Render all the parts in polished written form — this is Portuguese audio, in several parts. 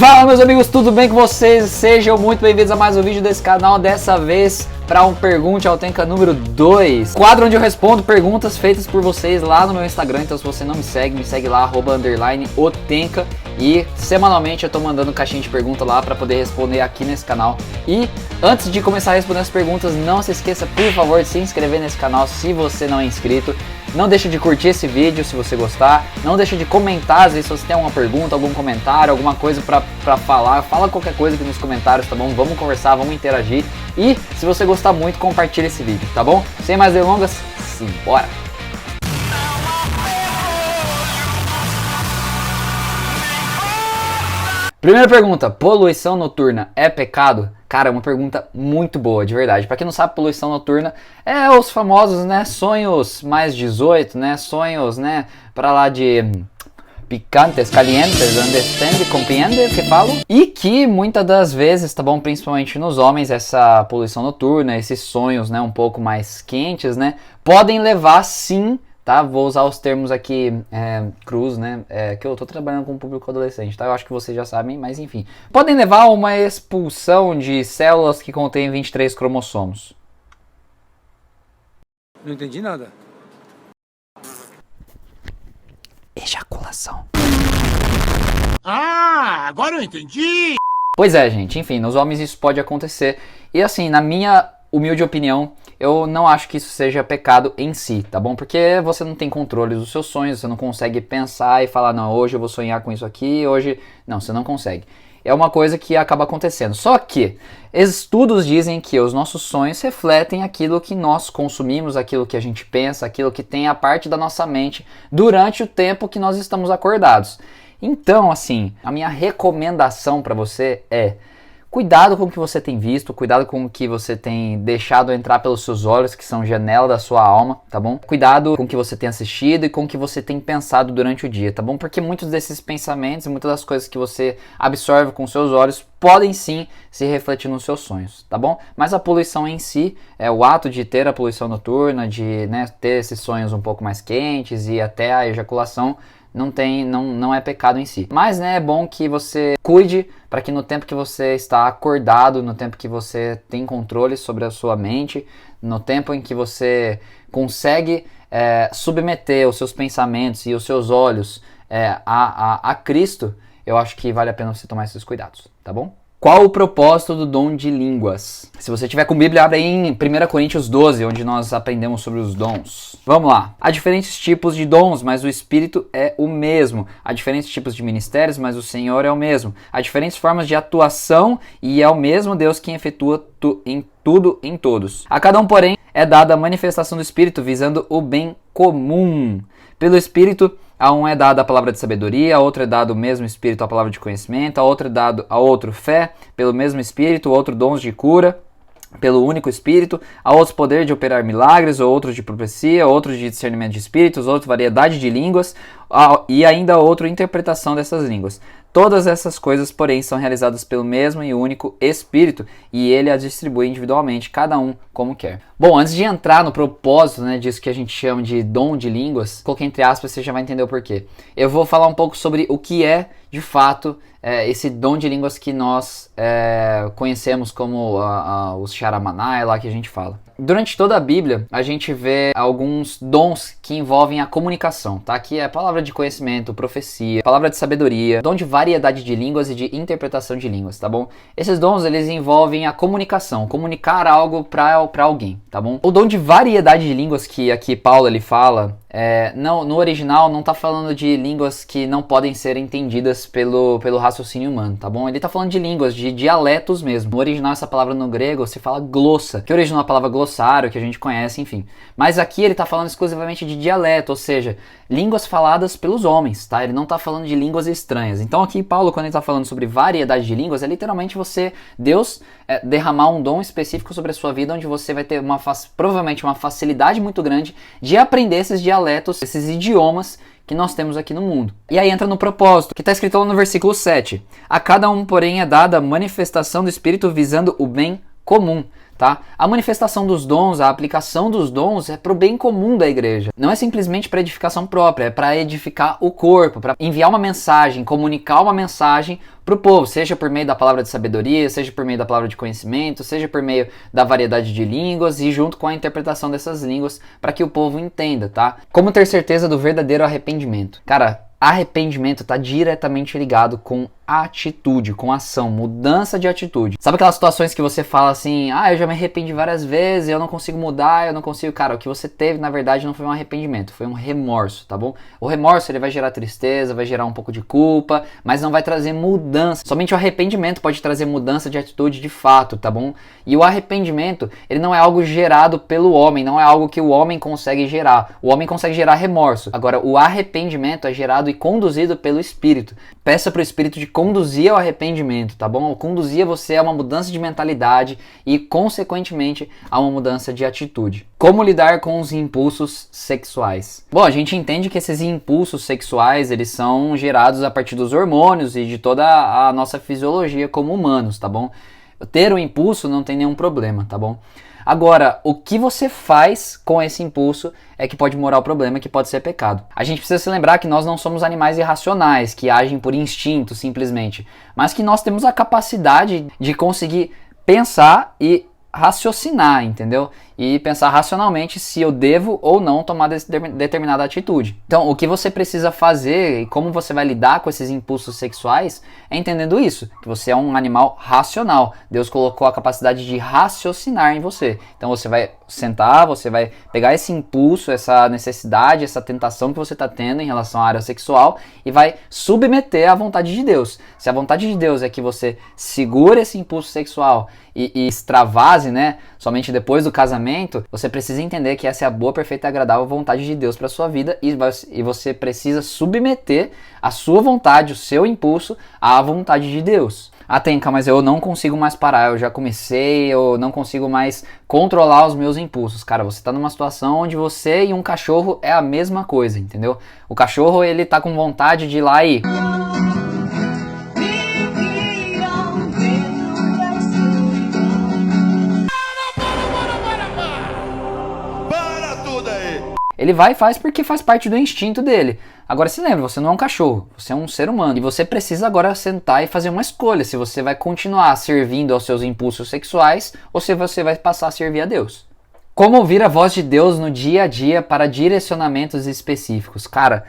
Fala, meus amigos, tudo bem com vocês? Sejam muito bem-vindos a mais um vídeo desse canal, dessa vez para um Pergunte ao Tenka número 2, quadro onde eu respondo perguntas feitas por vocês lá no meu Instagram. Então se você não me segue lá, @_otenka, e semanalmente eu tô mandando caixinha de pergunta lá para poder responder aqui nesse canal. E antes de começar a responder as perguntas, não se esqueça, por favor, de se inscrever nesse canal se você não é inscrito. Não deixe de curtir esse vídeo se você gostar. Não deixe de comentar, às vezes se você tem alguma pergunta, algum comentário, alguma coisa pra falar. Fala qualquer coisa aqui nos comentários, tá bom? Vamos conversar, vamos interagir. E se você gostar muito, compartilha esse vídeo, tá bom? Sem mais delongas, simbora! Primeira pergunta, poluição noturna é pecado? Cara, é uma pergunta muito boa, de verdade. Pra quem não sabe, poluição noturna é os famosos, né, sonhos mais 18, né, sonhos, né, pra lá de picantes, calientes, understand, compreende o que falo? E que muitas das vezes, tá bom, principalmente nos homens, essa poluição noturna, esses sonhos, né, um pouco mais quentes, né, podem levar sim, tá? Vou usar os termos aqui cruz, né? Que eu tô trabalhando com um público adolescente, tá? Eu acho que vocês já sabem, mas enfim. Podem levar a uma expulsão de células que contêm 23 cromossomos. Não entendi nada. Ejaculação. Ah, agora eu entendi! Pois é, gente. Enfim, nos homens isso pode acontecer. E assim, na minha humilde opinião, eu não acho que isso seja pecado em si, tá bom? Porque você não tem controle dos seus sonhos, você não consegue pensar e falar, não, hoje eu vou sonhar com isso aqui, hoje... Não, você não consegue. É uma coisa que acaba acontecendo. Só que estudos dizem que os nossos sonhos refletem aquilo que nós consumimos, aquilo que a gente pensa, aquilo que tem a parte da nossa mente durante o tempo que nós estamos acordados. Então, assim, a minha recomendação para você é: cuidado com o que você tem visto, cuidado com o que você tem deixado entrar pelos seus olhos, que são janela da sua alma, tá bom? Cuidado com o que você tem assistido e com o que você tem pensado durante o dia, tá bom? Porque muitos desses pensamentos, muitas das coisas que você absorve com seus olhos podem sim se refletir nos seus sonhos, tá bom? Mas a poluição em si, o ato de ter a poluição noturna, de, né, ter esses sonhos um pouco mais quentes e até a ejaculação, não é pecado em si. Mas, né, é bom que você cuide para que no tempo que você está acordado, no tempo que você tem controle sobre a sua mente, no tempo em que você consegue submeter os seus pensamentos e os seus olhos a Cristo, eu acho que vale a pena você tomar esses cuidados, tá bom? Qual o propósito do dom de línguas? Se você tiver com Bíblia, abre aí em 1 Coríntios 12, onde nós aprendemos sobre os dons. Vamos lá. Há diferentes tipos de dons, mas o Espírito é o mesmo. Há diferentes tipos de ministérios, mas o Senhor é o mesmo. Há diferentes formas de atuação e é o mesmo Deus quem efetua em tudo em todos. A cada um, porém, é dada a manifestação do Espírito visando o bem comum. Pelo Espírito, a um é dada a palavra de sabedoria, a outro é dado o mesmo Espírito a palavra de conhecimento, a outro é dado a outro fé pelo mesmo Espírito, outro dons de cura pelo único Espírito, a outros poder de operar milagres, ou outros de profecia, outros de discernimento de espíritos, outros variedade de línguas e ainda outro interpretação dessas línguas. Todas essas coisas, porém, são realizadas pelo mesmo e único Espírito, e ele as distribui individualmente, cada um como quer. Bom, antes de entrar no propósito, né, disso que a gente chama de dom de línguas, coloquei entre aspas, você já vai entender o porquê. Eu vou falar um pouco sobre o que é, de fato, esse dom de línguas que nós conhecemos como os Charamanai, lá que a gente fala. Durante toda a Bíblia, a gente vê alguns dons que envolvem a comunicação, tá? Que é palavra de conhecimento, profecia, palavra de sabedoria, dom de variedade de línguas e de interpretação de línguas, tá bom? Esses dons, eles envolvem a comunicação, comunicar algo para alguém, tá bom? O dom de variedade de línguas que aqui Paulo ele fala, no original não tá falando de línguas que não podem ser entendidas pelo raciocínio humano, tá bom? Ele tá falando de línguas, de dialetos mesmo. No original, essa palavra no grego se fala glossa, que originou a palavra glossário, que a gente conhece, enfim. Mas aqui ele tá falando exclusivamente de dialeto, ou seja, línguas faladas pelos homens, tá? Ele não tá falando de línguas estranhas. Então aqui Paulo, quando ele tá falando sobre variedade de línguas, é literalmente Deus derramar um dom específico sobre a sua vida, onde você vai ter provavelmente uma facilidade muito grande de aprender esses dialetos, esses idiomas que nós temos aqui no mundo. E aí entra no propósito, que está escrito lá no versículo 7. A cada um, porém, é dada a manifestação do Espírito visando o bem comum. tá? A manifestação dos dons, a aplicação dos dons é pro bem comum da igreja. Não é simplesmente para edificação própria, é para edificar o corpo, para enviar uma mensagem, comunicar uma mensagem pro povo, seja por meio da palavra de sabedoria, seja por meio da palavra de conhecimento, seja por meio da variedade de línguas e junto com a interpretação dessas línguas para que o povo entenda, tá? Como ter certeza do verdadeiro arrependimento? Cara, arrependimento está diretamente ligado com atitude, com ação, mudança de atitude. Sabe aquelas situações que você fala assim, eu já me arrependi várias vezes, eu não consigo mudar, eu não consigo... Cara, o que você teve, na verdade, não foi um arrependimento, foi um remorso, tá bom? O remorso, ele vai gerar tristeza, vai gerar um pouco de culpa, mas não vai trazer mudança. Somente o arrependimento pode trazer mudança de atitude de fato, tá bom? E o arrependimento, ele não é algo gerado pelo homem, não é algo que o homem consegue gerar. O homem consegue gerar remorso. Agora, o arrependimento é gerado e conduzido pelo Espírito. Peça pro Espírito de conduzir ao arrependimento, tá bom? Conduzir você a uma mudança de mentalidade e, consequentemente, a uma mudança de atitude. Como lidar com os impulsos sexuais? Bom, a gente entende que esses impulsos sexuais, eles são gerados a partir dos hormônios e de toda a nossa fisiologia como humanos, tá bom? Ter um impulso não tem nenhum problema, tá bom? Agora, o que você faz com esse impulso é que pode morar o problema, que pode ser pecado. A gente precisa se lembrar que nós não somos animais irracionais, que agem por instinto simplesmente, mas que nós temos a capacidade de conseguir pensar e raciocinar, entendeu? E pensar racionalmente se eu devo ou não tomar determinada atitude. Então, o que você precisa fazer e como você vai lidar com esses impulsos sexuais é entendendo isso, que você é um animal racional. Deus colocou a capacidade de raciocinar em você. Então, você vai sentar, você vai pegar esse impulso, essa necessidade, essa tentação que você está tendo em relação à área sexual e vai submeter à vontade de Deus. Se a vontade de Deus é que você segure esse impulso sexual e extravase, né, somente depois do casamento, você precisa entender que essa é a boa, perfeita e agradável vontade de Deus para sua vida e você precisa submeter a sua vontade, o seu impulso, à vontade de Deus. Tenka, mas eu não consigo mais parar, eu já comecei, eu não consigo mais controlar os meus impulsos. Cara, você tá numa situação onde você e um cachorro é a mesma coisa, entendeu? O cachorro, ele tá com vontade de ir lá e... Ele vai e faz porque faz parte do instinto dele. Agora se lembra, você não é um cachorro, você é um ser humano. E você precisa agora sentar e fazer uma escolha. Se você vai continuar servindo aos seus impulsos sexuais ou se você vai passar a servir a Deus. Como ouvir a voz de Deus no dia a dia para direcionamentos específicos? Cara,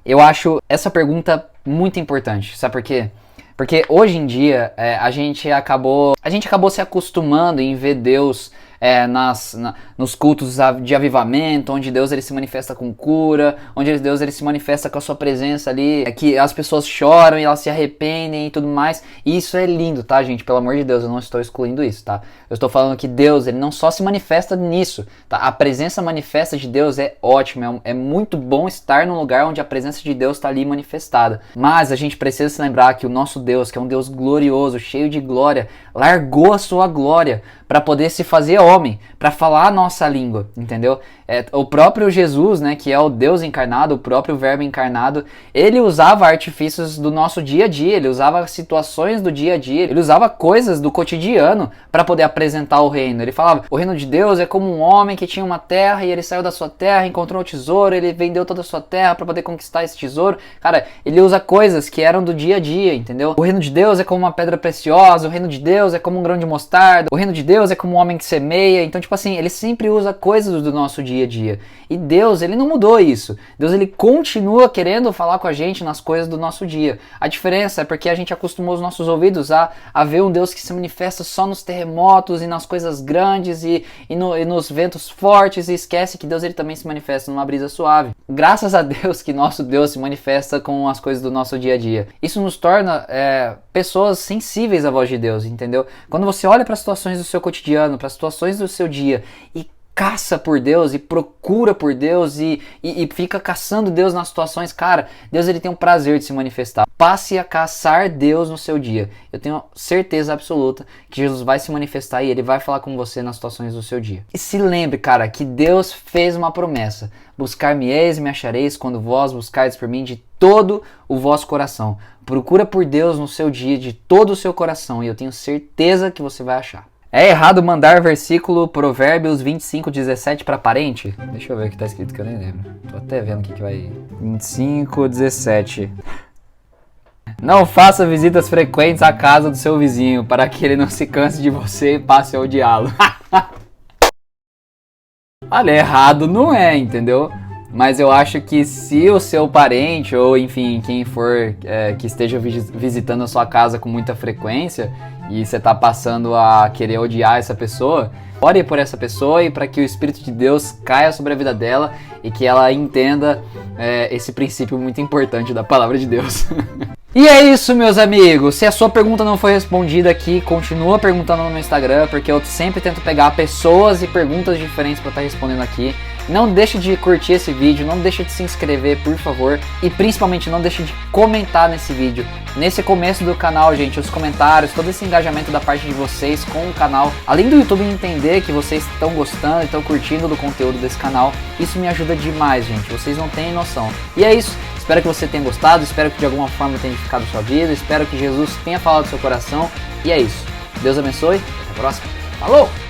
eu acho essa pergunta muito importante. Sabe por quê? Porque hoje em dia a gente acabou se acostumando em ver Deus nos cultos de avivamento, onde Deus ele se manifesta com cura, onde Deus ele se manifesta com a sua presença ali, que as pessoas choram e elas se arrependem e tudo mais. E isso é lindo, tá, gente? Pelo amor de Deus, eu não estou excluindo isso, tá? Eu estou falando que Deus ele não só se manifesta nisso, tá? A presença manifesta de Deus é ótima, é muito bom estar num lugar onde a presença de Deus está ali manifestada. Mas a gente precisa se lembrar que o nosso Deus, que é um Deus glorioso, cheio de glória, largou a sua glória para poder se fazer homem, para falar a nossa língua, entendeu? O próprio Jesus, né, que é o Deus encarnado, o próprio Verbo encarnado, ele usava artifícios do nosso dia a dia, ele usava situações do dia a dia, ele usava coisas do cotidiano para poder apresentar o reino. Ele falava, o reino de Deus é como um homem que tinha uma terra e ele saiu da sua terra, encontrou um tesouro, ele vendeu toda a sua terra para poder conquistar esse tesouro. Cara, ele usa coisas que eram do dia a dia, entendeu? O reino de Deus é como uma pedra preciosa, o reino de Deus é como um grão de mostarda, o reino de Deus é como um homem que semeia. Então, tipo assim, ele sempre usa coisas do nosso dia a dia. E Deus, ele não mudou isso. Deus, ele continua querendo falar com a gente nas coisas do nosso dia. A diferença é porque a gente acostumou os nossos ouvidos a ver um Deus que se manifesta só nos terremotos e nas coisas grandes e nos ventos fortes e esquece que Deus, ele também se manifesta numa brisa suave. Graças a Deus que nosso Deus se manifesta com as coisas do nosso dia a dia. Isso nos torna pessoas sensíveis à voz de Deus, entendeu? Quando você olha para as situações do seu cotidiano, para as situações do seu dia e caça por Deus e procura por Deus e fica caçando Deus nas situações, cara, Deus ele tem um prazer de se manifestar. Passe a caçar Deus no seu dia. Eu tenho certeza absoluta que Jesus vai se manifestar e ele vai falar com você nas situações do seu dia. E se lembre, cara, que Deus fez uma promessa. Buscar-me-eis e me achareis quando vós buscardes por mim de todo o vosso coração. Procura por Deus no seu dia de todo o seu coração e eu tenho certeza que você vai achar. É errado mandar versículo Provérbios 25:17 para parente? Deixa eu ver o que tá escrito que eu nem lembro. Tô até vendo o que vai... 25:17. Não faça visitas frequentes à casa do seu vizinho, para que ele não se canse de você e passe a odiá-lo. Olha, errado não é, entendeu? Mas eu acho que se o seu parente, ou enfim, quem for que esteja visitando a sua casa com muita frequência, e você tá passando a querer odiar essa pessoa, ore por essa pessoa e para que o Espírito de Deus caia sobre a vida dela e que ela entenda esse princípio muito importante da palavra de Deus. E é isso, meus amigos. Se a sua pergunta não foi respondida aqui, continua perguntando no meu Instagram, porque eu sempre tento pegar pessoas e perguntas diferentes para estar respondendo aqui. Não deixe de curtir esse vídeo, não deixe de se inscrever, por favor. E principalmente não deixe de comentar nesse vídeo. Nesse começo do canal, gente, os comentários, todo esse engajamento da parte de vocês com o canal, além do YouTube entender que vocês estão gostando e estão curtindo do conteúdo desse canal, isso me ajuda demais, gente. Vocês não têm noção. E é isso. Espero que você tenha gostado, espero que de alguma forma tenha edificado sua vida, espero que Jesus tenha falado do seu coração. E é isso. Deus abençoe, até a próxima. Falou!